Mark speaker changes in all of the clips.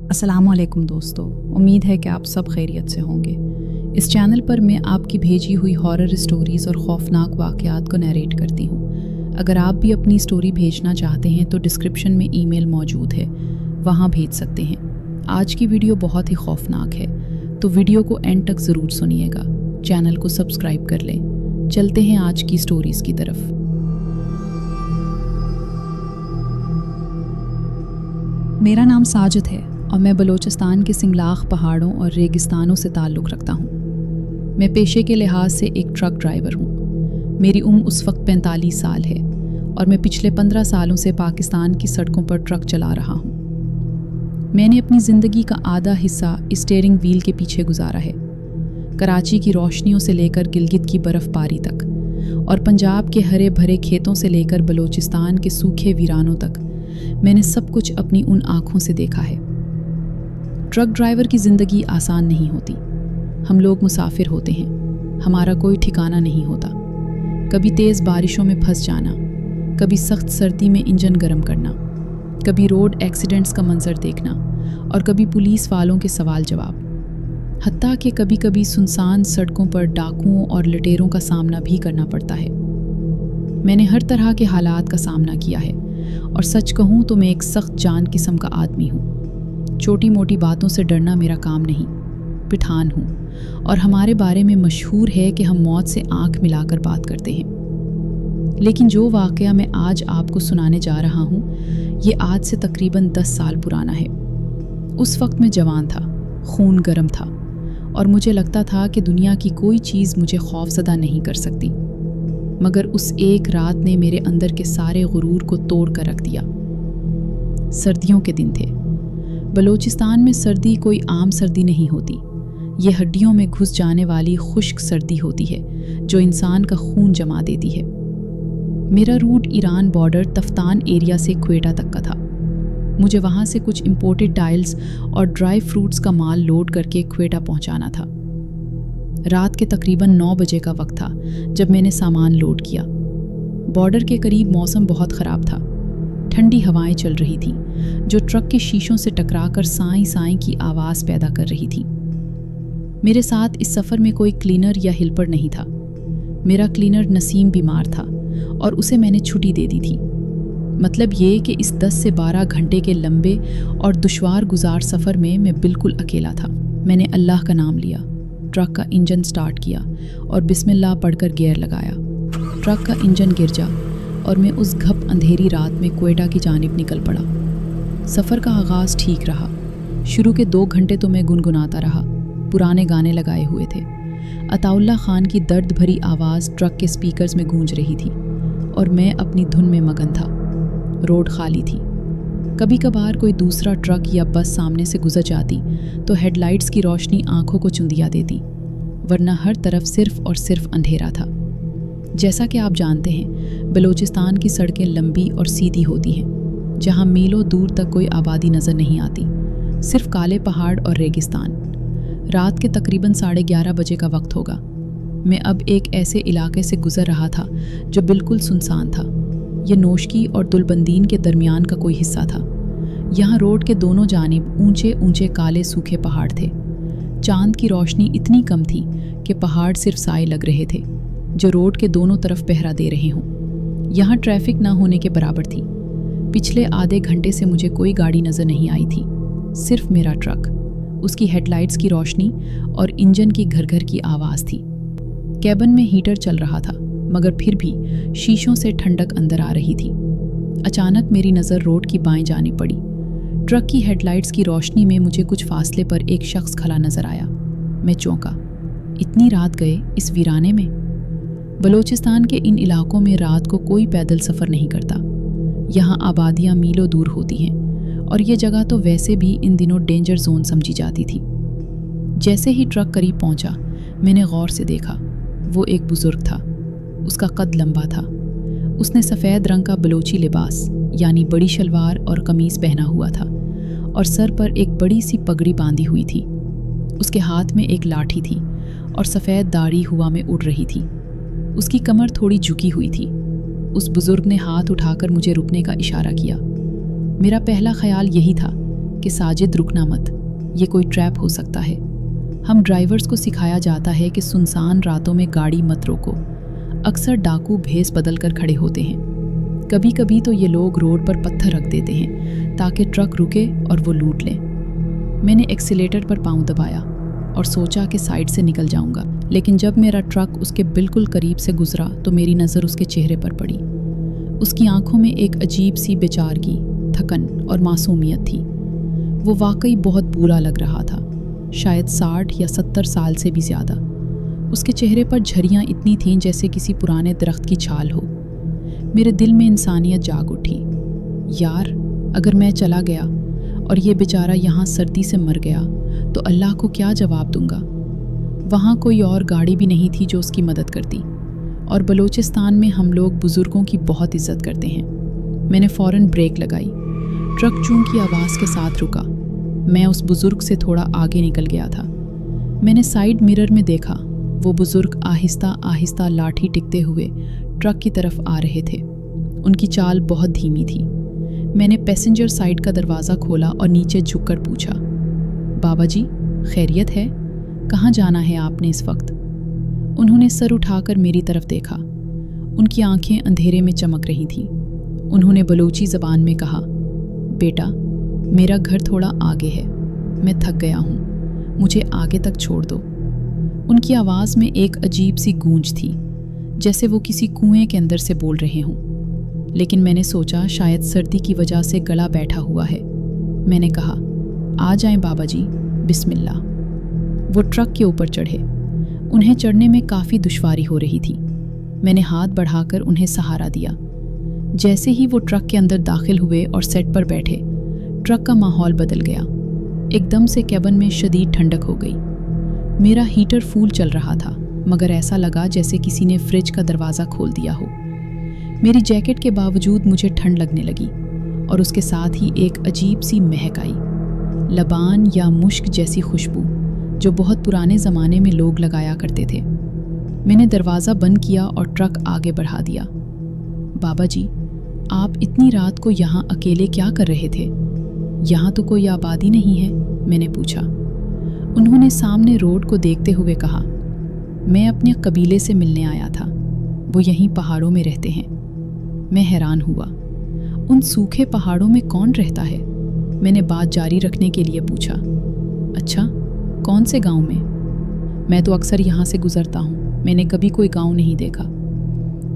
Speaker 1: अस्सलाम वालेकुम दोस्तों, उम्मीद है कि आप सब खैरियत से होंगे। इस चैनल पर मैं आपकी भेजी हुई हॉरर स्टोरीज़ और खौफनाक वाक़यात को नरेट करती हूँ। अगर आप भी अपनी स्टोरी भेजना चाहते हैं तो डिस्क्रिप्शन में ईमेल मौजूद है, वहाँ भेज सकते हैं। आज की वीडियो बहुत ही खौफनाक है, तो वीडियो को एंड तक ज़रूर सुनिएगा। चैनल को सब्सक्राइब कर लें। चलते हैं आज की स्टोरीज़ की तरफ। मेरा नाम साजिद है और मैं बलूचिस्तान के सिंगलाख पहाड़ों और रेगिस्तानों से ताल्लुक़ रखता हूँ। मैं पेशे के लिहाज से एक ट्रक ड्राइवर हूँ। मेरी उम्र उस वक्त 45 साल है और मैं पिछले 15 सालों से पाकिस्तान की सड़कों पर ट्रक चला रहा हूँ। मैंने अपनी ज़िंदगी का आधा हिस्सा स्टीयरिंग व्हील के पीछे गुजारा है। कराची की रोशनियों से लेकर गिलगित की बर्फ़बारी तक और पंजाब के हरे भरे खेतों से लेकर बलूचिस्तान के सूखे वीरानों तक मैंने सब कुछ अपनी उन आँखों से देखा है। ट्रक ड्राइवर की ज़िंदगी आसान नहीं होती। हम लोग मुसाफिर होते हैं, हमारा कोई ठिकाना नहीं होता। कभी तेज़ बारिशों में फंस जाना, कभी सख्त सर्दी में इंजन गर्म करना, कभी रोड एक्सीडेंट्स का मंजर देखना और कभी पुलिस वालों के सवाल जवाब। हत्ता कि कभी कभी सुनसान सड़कों पर डाकुओं और लुटेरों का सामना भी करना पड़ता है। मैंने हर तरह के हालात का सामना किया है और सच कहूँ तो मैं एक सख्त जान किस्म का आदमी हूँ। छोटी मोटी बातों से डरना मेरा काम नहीं। पिठान हूँ और हमारे बारे में मशहूर है कि हम मौत से आंख मिलाकर बात करते हैं। लेकिन जो वाक़या मैं आज आपको सुनाने जा रहा हूँ, ये आज से तकरीबन 10 साल पुराना है। उस वक्त मैं जवान था, खून गर्म था और मुझे लगता था कि दुनिया की कोई चीज़ मुझे खौफज़दा नहीं कर सकती। मगर उस एक रात ने मेरे अंदर के सारे गुरूर को तोड़ कर रख दिया। सर्दियों के दिन थे। बलूचिस्तान में सर्दी कोई आम सर्दी नहीं होती। ये हड्डियों में घुस जाने वाली खुश्क सर्दी होती है जो इंसान का खून जमा देती है। मेरा route Iran border Taftan area से क्वेटा तक का था। मुझे वहाँ से कुछ इम्पोर्टेड टाइल्स और ड्राई फ्रूट्स का माल लोड करके क्वेटा पहुँचाना था। रात के तकरीबन 9 बजे का वक्त था जब मैंने सामान लोड किया। बॉर्डर के करीब मौसम बहुत ख़राब था। ठंडी हवाएं चल रही थीं जो ट्रक के शीशों से टकराकर साईं साईं की आवाज़ पैदा कर रही थी। मेरे साथ इस सफ़र में कोई क्लीनर या हेल्पर नहीं था। मेरा क्लीनर नसीम बीमार था और उसे मैंने छुट्टी दे दी थी। मतलब ये कि इस 10 से 12 घंटे के लंबे और दुश्वार गुजार सफ़र में मैं बिल्कुल अकेला था। मैंने अल्लाह का नाम लिया, ट्रक का इंजन स्टार्ट किया और बिस्मिल्लाह पढ़कर गियर लगाया। ट्रक का इंजन गिर जा और मैं उस घप अंधेरी रात में क्वेटा की जानिब निकल पड़ा। सफ़र का आगाज़ ठीक रहा। शुरू के 2 घंटे तो मैं गुनगुनाता रहा, पुराने गाने लगाए हुए थे। अताउल्ला खान की दर्द भरी आवाज़ ट्रक के स्पीकर्स में गूंज रही थी और मैं अपनी धुन में मगन था। रोड खाली थी। कभी कभार कोई दूसरा ट्रक या बस सामने से गुजर जाती तो हेडलाइट्स की रोशनी आंखों को चुंदिया देती, वरना हर तरफ सिर्फ और सिर्फ अंधेरा था। जैसा कि आप जानते हैं, बलूचिस्तान की सड़कें लंबी और सीधी होती हैं, जहां मीलों दूर तक कोई आबादी नज़र नहीं आती, सिर्फ काले पहाड़ और रेगिस्तान। रात के तकरीबन 11:30 बजे का वक्त होगा। मैं अब एक ऐसे इलाके से गुजर रहा था जो बिल्कुल सुनसान था। यह नोशकी और दुलबंदीन के दरमियान का कोई हिस्सा था। यहाँ रोड के दोनों जानिब ऊंचे ऊंचे काले सूखे पहाड़ थे। चांद की रोशनी इतनी कम थी कि पहाड़ सिर्फ साए लग रहे थे जो रोड के दोनों तरफ पहरा दे रहे हों। यहाँ ट्रैफिक ना होने के बराबर थी। पिछले आधे घंटे से मुझे कोई गाड़ी नज़र नहीं आई थी, सिर्फ मेरा ट्रक, उसकी हेडलाइट्स की रोशनी और इंजन की घर घर की आवाज़ थी। कैबिन में हीटर चल रहा था, मगर फिर भी शीशों से ठंडक अंदर आ रही थी। अचानक मेरी नज़र रोड की बाएं जानिब पड़ी। ट्रक की हेडलाइट्स की रोशनी में मुझे कुछ फासले पर एक शख्स खड़ा नज़र आया। मैं चौंका। इतनी रात गए इस वीराने में? बलूचिस्तान के इन इलाकों में रात को कोई पैदल सफ़र नहीं करता। यहाँ आबादियाँ मीलों दूर होती हैं और ये जगह तो वैसे भी इन दिनों डेंजर जोन समझी जाती थी। जैसे ही ट्रक करीब पहुँचा, मैंने गौर से देखा। वो एक बुज़ुर्ग था। उसका कद लंबा था। उसने सफ़ेद रंग का बलोची लिबास यानी बड़ी शलवार और कमीज़ पहना हुआ था और सर पर एक बड़ी सी पगड़ी बांधी हुई थी। उसके हाथ में एक लाठी थी और सफ़ेद दाढ़ी हवा में उड़ रही थी। उसकी कमर थोड़ी झुकी हुई थी। उस बुज़ुर्ग ने हाथ उठाकर मुझे रुकने का इशारा किया। मेरा पहला ख्याल यही था कि साजिद रुकना मत, ये कोई ट्रैप हो सकता है। हम ड्राइवर्स को सिखाया जाता है कि सुनसान रातों में गाड़ी मत रोको। अक्सर डाकू भेस बदल कर खड़े होते हैं। कभी कभी तो ये लोग रोड पर पत्थर रख देते हैं ताकि ट्रक रुके और वो लूट लें। मैंने एक्सीलेटर पर पाँव दबाया और सोचा कि साइड से निकल जाऊंगा, लेकिन जब मेरा ट्रक उसके बिल्कुल करीब से गुजरा तो मेरी नज़र उसके चेहरे पर पड़ी। उसकी आंखों में एक अजीब सी बेचारगी, थकन और मासूमियत थी। वो वाकई बहुत बुरा लग रहा था, शायद 60 या 70 साल से भी ज़्यादा। उसके चेहरे पर झरियाँ इतनी थीं जैसे किसी पुराने दरख्त की छाल हो। मेरे दिल में इंसानियत जाग उठी। यार, अगर मैं चला गया और ये बेचारा यहाँ सर्दी से मर गया तो अल्लाह को क्या जवाब दूंगा। वहाँ कोई और गाड़ी भी नहीं थी जो उसकी मदद करती, और बलूचिस्तान में हम लोग बुज़ुर्गों की बहुत इज्जत करते हैं। मैंने फ़ौरन ब्रेक लगाई। ट्रक चूं की आवाज़ के साथ रुका। मैं उस बुज़ुर्ग से थोड़ा आगे निकल गया था। मैंने साइड मिरर में देखा, वो बुज़ुर्ग आहिस्ता आहिस्ता लाठी टिकते हुए ट्रक की तरफ आ रहे थे। उनकी चाल बहुत धीमी थी। मैंने पैसेंजर साइड का दरवाज़ा खोला और नीचे झुककर पूछा, बाबा जी, खैरियत है? कहाँ जाना है आपने इस वक्त? उन्होंने सर उठाकर मेरी तरफ देखा। उनकी आंखें अंधेरे में चमक रही थीं। उन्होंने बलूची ज़बान में कहा, बेटा, मेरा घर थोड़ा आगे है, मैं थक गया हूँ, मुझे आगे तक छोड़ दो। उनकी आवाज़ में एक अजीब सी गूंज थी, जैसे वो किसी कुएं के अंदर से बोल रहे हों। लेकिन मैंने सोचा शायद सर्दी की वजह से गला बैठा हुआ है। मैंने कहा, आ जाएं बाबा जी, बिस्मिल्लाह। वो ट्रक के ऊपर चढ़े। उन्हें चढ़ने में काफ़ी दुश्वारी हो रही थी। मैंने हाथ बढ़ाकर उन्हें सहारा दिया। जैसे ही वो ट्रक के अंदर दाखिल हुए और सेट पर बैठे, ट्रक का माहौल बदल गया। एकदम से कैबिन में शदीद ठंडक हो गई। मेरा हीटर फूल चल रहा था, मगर ऐसा लगा जैसे किसी ने फ्रिज का दरवाज़ा खोल दिया हो। मेरी जैकेट के बावजूद मुझे ठंड लगने लगी, और उसके साथ ही एक अजीब सी महक आई, लबान या मुश्क जैसी खुशबू जो बहुत पुराने ज़माने में लोग लगाया करते थे। मैंने दरवाज़ा बंद किया और ट्रक आगे बढ़ा दिया। बाबा जी, आप इतनी रात को यहाँ अकेले क्या कर रहे थे? यहाँ तो कोई आबादी नहीं है, मैंने पूछा। उन्होंने सामने रोड को देखते हुए कहा, मैं अपने कबीले से मिलने आया था, वो यहीं पहाड़ों में रहते हैं। मैं हैरान हुआ, उन सूखे पहाड़ों में कौन रहता है? मैंने बात जारी रखने के लिए पूछा। अच्छा, कौन से गांव में? मैं तो अक्सर यहाँ से गुजरता हूँ, मैंने कभी कोई गांव नहीं देखा।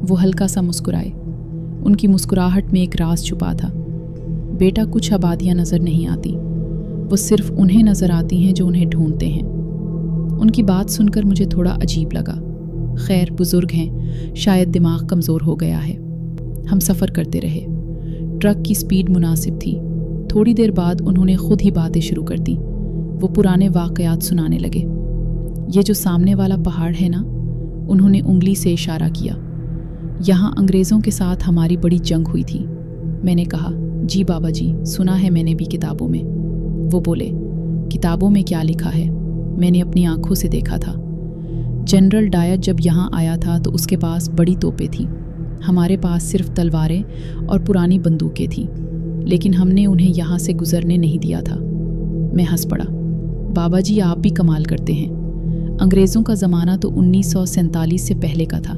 Speaker 1: वो हल्का सा मुस्कुराए। उनकी मुस्कुराहट में एक राज छुपा था। बेटा, कुछ आबादियाँ नज़र नहीं आती, वो सिर्फ उन्हें नज़र आती हैं जो उन्हें ढूंढते हैं। उनकी बात सुनकर मुझे थोड़ा अजीब लगा। खैर, बुज़ुर्ग हैं, शायद दिमाग कमज़ोर हो गया है। हम सफ़र करते रहे। ट्रक की स्पीड मुनासिब थी। थोड़ी देर बाद उन्होंने खुद ही बातें शुरू कर दी। वो पुराने वाक़यात सुनाने लगे। ये जो सामने वाला पहाड़ है ना, उन्होंने उंगली से इशारा किया, यहाँ अंग्रेज़ों के साथ हमारी बड़ी जंग हुई थी। मैंने कहा, जी बाबा जी, सुना है मैंने भी किताबों में। वो बोले, किताबों में क्या लिखा है? मैंने अपनी आंखों से देखा था। जनरल डायर जब यहाँ आया था तो उसके पास बड़ी तोपें थीं। हमारे पास सिर्फ तलवारें और पुरानी बंदूकें थीं, लेकिन हमने उन्हें यहाँ से गुजरने नहीं दिया था। मैं हंस पड़ा। बाबा जी, आप भी कमाल करते हैं। अंग्रेज़ों का ज़माना तो 1947 से पहले का था।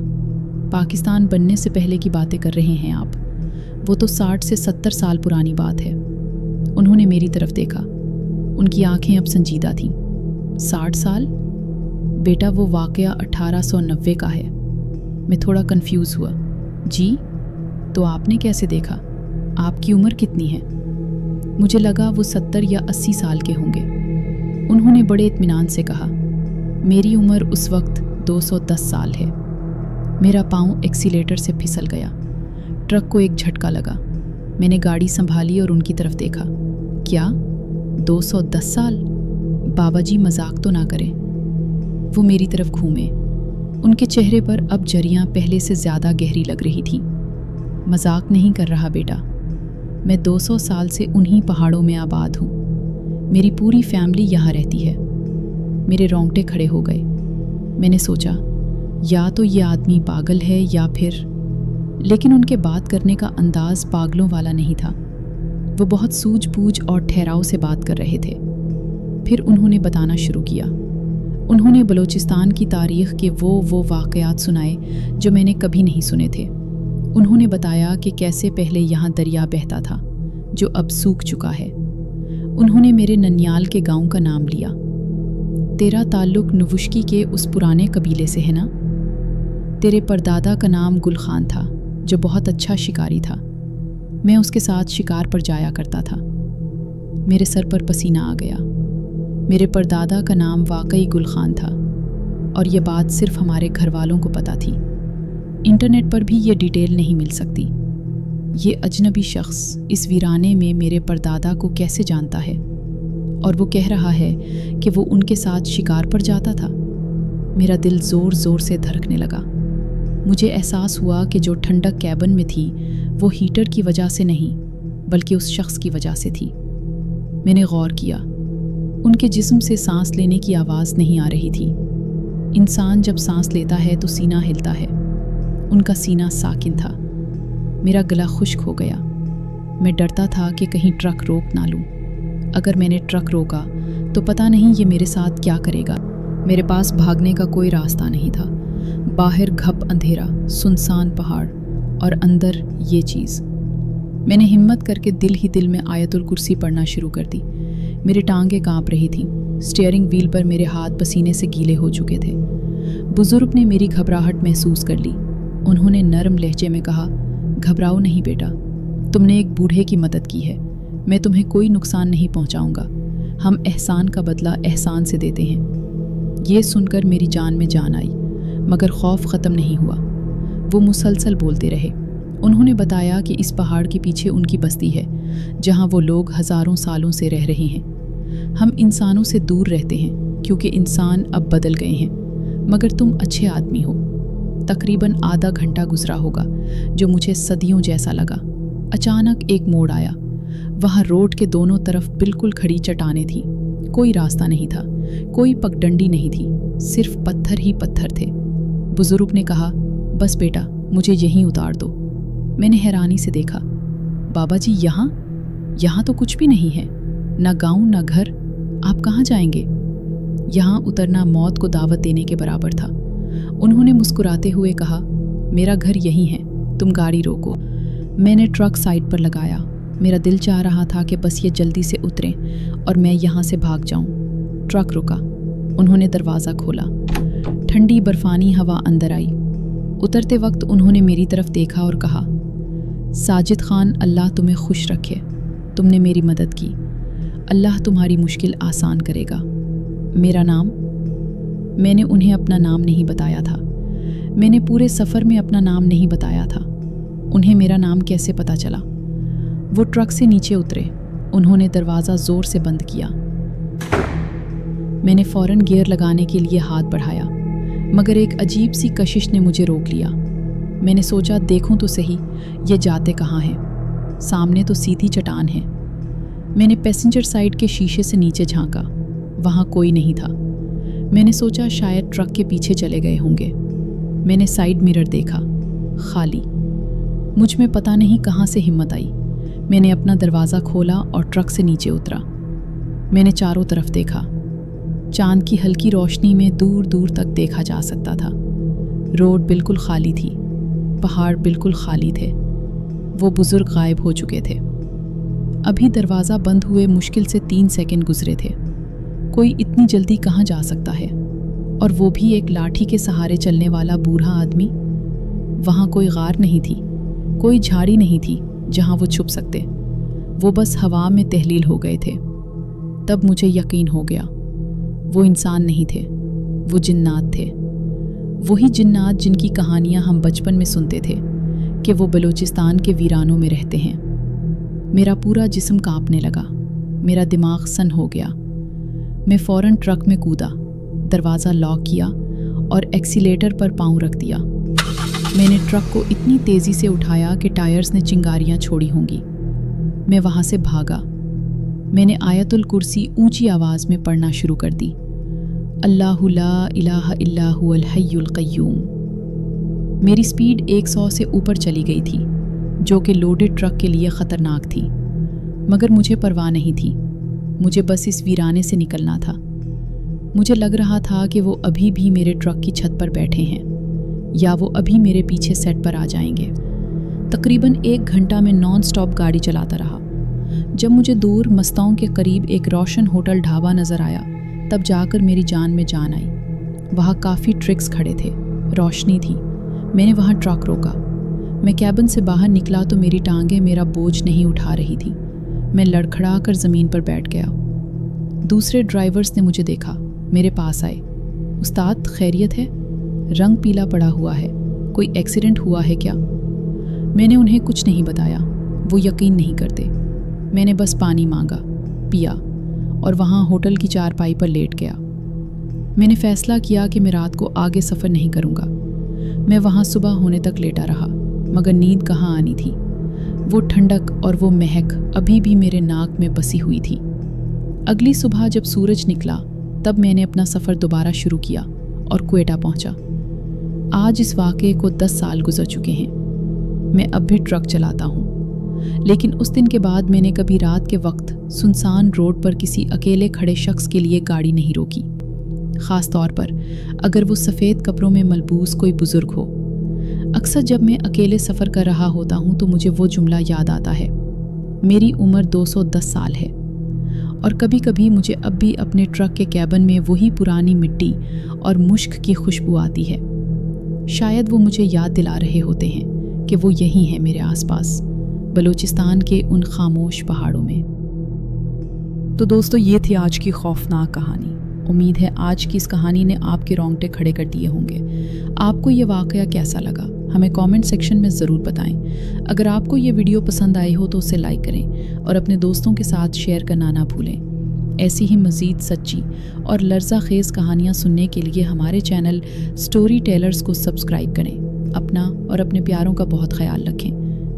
Speaker 1: पाकिस्तान बनने से पहले की बातें कर रहे हैं आप। वो तो 60 से 70 साल पुरानी बात है। उन्होंने मेरी तरफ देखा। उनकी आंखें अब संजीदा थीं। 60 साल? बेटा, वो वाक़या 1890 का है। मैं थोड़ा कंफ्यूज हुआ। जी? तो आपने कैसे देखा? आपकी उम्र कितनी है? मुझे लगा वो 70 या 80 साल के होंगे। उन्होंने बड़े इत्मीनान से कहा, मेरी उम्र उस वक्त 210 साल है। मेरा पाँव एक्सीलेटर से फिसल गया। ट्रक को एक झटका लगा। मैंने गाड़ी संभाली और उनकी तरफ देखा। क्या 210 साल? बाबा जी, मजाक तो ना करें। वो मेरी तरफ घूमे। उनके चेहरे पर अब जरियां पहले से ज़्यादा गहरी लग रही थीं। मजाक नहीं कर रहा बेटा, मैं 200 साल से उन्हीं पहाड़ों में आबाद हूँ। मेरी पूरी फैमिली यहाँ रहती है। मेरे रोंगटे खड़े हो गए। मैंने सोचा, या तो ये आदमी पागल है या फिर, लेकिन उनके बात करने का अंदाज पागलों वाला नहीं था। वो बहुत सूझबूझ और ठहराव से बात कर रहे थे। फिर उन्होंने बताना शुरू किया। उन्होंने बलूचिस्तान की तारीख़ के वो वाक़यात सुनाए जो मैंने कभी नहीं सुने थे। उन्होंने बताया कि कैसे पहले यहाँ दरिया बहता था जो अब सूख चुका है। उन्होंने मेरे ननियाल के गांव का नाम लिया। तेरा ताल्लुक़ नुवुश्की के उस पुराने कबीले से है ना? तेरे परदादा का नाम गुल खान था जो बहुत अच्छा शिकारी था। मैं उसके साथ शिकार पर जाया करता था। मेरे सर पर पसीना आ गया। मेरे परदादा का नाम वाकई गुल खान था और ये बात सिर्फ हमारे घर वालों को पता थी। इंटरनेट पर भी ये डिटेल नहीं मिल सकती। ये अजनबी शख्स इस वीराने में मेरे परदादा को कैसे जानता है और वो कह रहा है कि वो उनके साथ शिकार पर जाता था। मेरा दिल ज़ोर ज़ोर से धड़कने लगा। मुझे एहसास हुआ कि जो ठंडक कैबिन में थी वो हीटर की वजह से नहीं बल्कि उस शख्स की वजह से थी। मैंने गौर किया। उनके जिस्म से सांस लेने की आवाज़ नहीं आ रही थी। इंसान जब सांस लेता है तो सीना हिलता है। उनका सीना साकिन था। मेरा गला खुश्क हो गया। मैं डरता था कि कहीं ट्रक रोक ना लूं। अगर मैंने ट्रक रोका तो पता नहीं ये मेरे साथ क्या करेगा। मेरे पास भागने का कोई रास्ता नहीं था। बाहर घप अंधेरा, सुनसान पहाड़ और अंदर ये चीज़। मैंने हिम्मत करके दिल ही दिल में आयतुल कुर्सी पढ़ना शुरू कर दी। मेरी टांगें कांप रही थीं। स्टीयरिंग व्हील पर मेरे हाथ पसीने से गीले हो चुके थे। बुजुर्ग ने मेरी घबराहट महसूस कर ली। उन्होंने नरम लहजे में कहा, घबराओ नहीं बेटा, तुमने एक बूढ़े की मदद की है। मैं तुम्हें कोई नुकसान नहीं पहुंचाऊंगा। हम एहसान का बदला एहसान से देते हैं। ये सुनकर मेरी जान में जान आई, मगर खौफ ख़त्म नहीं हुआ। वो मुसलसल बोलते रहे। उन्होंने बताया कि इस पहाड़ के पीछे उनकी बस्ती है जहाँ वो लोग हज़ारों सालों से रह रहे हैं। हम इंसानों से दूर रहते हैं क्योंकि इंसान अब बदल गए हैं, मगर तुम अच्छे आदमी हो। तकरीबन आधा घंटा गुजरा होगा जो मुझे सदियों जैसा लगा। अचानक एक मोड़ आया। वहाँ रोड के दोनों तरफ बिल्कुल खड़ी चट्टानें थीं। कोई रास्ता नहीं था, कोई पगडंडी नहीं थी, सिर्फ पत्थर ही पत्थर थे। बुजुर्ग ने कहा, बस बेटा, मुझे यहीं उतार दो। मैंने हैरानी से देखा। बाबा जी, यहाँ तो कुछ भी नहीं है, ना गांव ना घर। आप कहाँ जाएंगे? यहाँ उतरना मौत को दावत देने के बराबर था। उन्होंने मुस्कुराते हुए कहा, मेरा घर यहीं है, तुम गाड़ी रोको। मैंने ट्रक साइड पर लगाया। मेरा दिल चाह रहा था कि बस ये जल्दी से उतरें और मैं यहाँ से भाग जाऊँ। ट्रक रुका। उन्होंने दरवाज़ा खोला। ठंडी बर्फानी हवा अंदर आई। उतरते वक्त उन्होंने मेरी तरफ देखा और कहा, साजिद खान, अल्लाह तुम्हें खुश रखे। तुमने मेरी मदद की। अल्लाह तुम्हारी मुश्किल आसान करेगा। मेरा नाम? मैंने उन्हें अपना नाम नहीं बताया था। मैंने पूरे सफ़र में अपना नाम नहीं बताया था। उन्हें मेरा नाम कैसे पता चला? वो ट्रक से नीचे उतरे। उन्होंने दरवाज़ा ज़ोर से बंद किया। मैंने फ़ौरन गियर लगाने के लिए हाथ बढ़ाया, मगर एक अजीब सी कशिश ने मुझे रोक लिया। मैंने सोचा, देखूं तो सही ये जाते कहाँ हैं। सामने तो सीधी चट्टान है। मैंने पैसेंजर साइड के शीशे से नीचे झांका। वहाँ कोई नहीं था। मैंने सोचा शायद ट्रक के पीछे चले गए होंगे। मैंने साइड मिरर देखा, खाली। मुझ में पता नहीं कहाँ से हिम्मत आई। मैंने अपना दरवाज़ा खोला और ट्रक से नीचे उतरा। मैंने चारों तरफ देखा। चांद की हल्की रोशनी में दूर दूर तक देखा जा सकता था। रोड बिल्कुल खाली थी। पहाड़ बिल्कुल खाली थे। वो बुजुर्ग गायब हो चुके थे। अभी दरवाज़ा बंद हुए मुश्किल से 3 सेकंड गुजरे थे। कोई इतनी जल्दी कहाँ जा सकता है? और वो भी एक लाठी के सहारे चलने वाला बूढ़ा आदमी। वहाँ कोई गार नहीं थी, कोई झाड़ी नहीं थी जहाँ वो छुप सकते। वो बस हवा में तहलील हो गए थे। तब मुझे यकीन हो गया, वो इंसान नहीं थे, वो जिन्नात थे। वही जिन्नात जिनकी कहानियाँ हम बचपन में सुनते थे कि वो बलूचिस्तान के वीरानों में रहते हैं। मेरा पूरा जिस्म कांपने लगा। मेरा दिमाग सन हो गया। मैं फ़ौरन ट्रक में कूदा, दरवाज़ा लॉक किया और एक्सीलेटर पर पाँव रख दिया। मैंने ट्रक को इतनी तेज़ी से उठाया कि टायर्स ने चिंगारियाँ छोड़ी होंगी। मैं वहाँ से भागा। मैंने आयतुल कुर्सी ऊंची आवाज़ में पढ़ना शुरू कर दी। अल्लाहु ला इलाहा इल्ला हुवल हय्युल क़य्यूम। मेरी स्पीड 100 से ऊपर चली गई थी, जो कि लोडेड ट्रक के लिए ख़तरनाक थी। मगर मुझे परवाह नहीं थी। मुझे बस इस वीराने से निकलना था। मुझे लग रहा था कि वो अभी भी मेरे ट्रक की छत पर बैठे हैं या वो अभी मेरे पीछे सेट पर आ जाएंगे। तकरीबन 1 घंटा में नॉन स्टॉप गाड़ी चलाता रहा। जब मुझे दूर मस्ताओं के करीब एक रोशन होटल ढाबा नज़र आया, तब जाकर मेरी जान में जान आई। वहाँ काफ़ी ट्रक्स खड़े थे, रोशनी थी। मैंने वहाँ ट्रक रोका। मैं कैबिन से बाहर निकला तो मेरी टांगें मेरा बोझ नहीं उठा रही थी। मैं लड़खड़ा कर ज़मीन पर बैठ गया। दूसरे ड्राइवर्स ने मुझे देखा, मेरे पास आए। उस्ताद खैरियत है? रंग पीला पड़ा हुआ है, कोई एक्सीडेंट हुआ है क्या? मैंने उन्हें कुछ नहीं बताया, वो यकीन नहीं करते। मैंने बस पानी मांगा, पिया और वहाँ होटल की चारपाई पर लेट गया। मैंने फ़ैसला किया कि मैं रात को आगे सफ़र नहीं करूँगा। मैं वहाँ सुबह होने तक लेटा रहा, मगर नींद कहाँ आनी थी। वो ठंडक और वो महक अभी भी मेरे नाक में बसी हुई थी। अगली सुबह जब सूरज निकला, तब मैंने अपना सफ़र दोबारा शुरू किया और क्वेटा पहुँचा। आज इस वाक़े को 10 साल गुजर चुके हैं। मैं अब भी ट्रक चलाता हूँ, लेकिन उस दिन के बाद मैंने कभी रात के वक्त सुनसान रोड पर किसी अकेले खड़े शख्स के लिए गाड़ी नहीं रोकी, ख़ास तौर पर अगर वो सफ़ेद कपड़ों में मलबूस कोई बुज़ुर्ग हो। अक्सर जब मैं अकेले सफ़र कर रहा होता हूँ तो मुझे वो जुमला याद आता है, मेरी उम्र 210 साल है। और कभी कभी मुझे अब भी अपने ट्रक के कैबिन में वही पुरानी मिट्टी और मुश्क की खुशबू आती है। शायद वो मुझे याद दिला रहे होते हैं कि वो यहीं है मेरे आसपास, बलूचिस्तान के उन खामोश पहाड़ों में। तो दोस्तों, ये थी आज की खौफनाक कहानी। उम्मीद है आज की इस कहानी ने आपके रोंगटे खड़े कर दिए होंगे। आपको ये वाक़या कैसा लगा हमें कमेंट सेक्शन में ज़रूर बताएं। अगर आपको ये वीडियो पसंद आई हो तो उसे लाइक करें और अपने दोस्तों के साथ शेयर करना ना भूलें। ऐसी ही मज़ीद सच्ची और लर्ज़ा खेज़ कहानियाँ सुनने के लिए हमारे चैनल स्टोरी टेलर्स को सब्सक्राइब करें। अपना और अपने प्यारों का बहुत ख्याल रखें।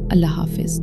Speaker 1: अल्लाह हाफ़िज़।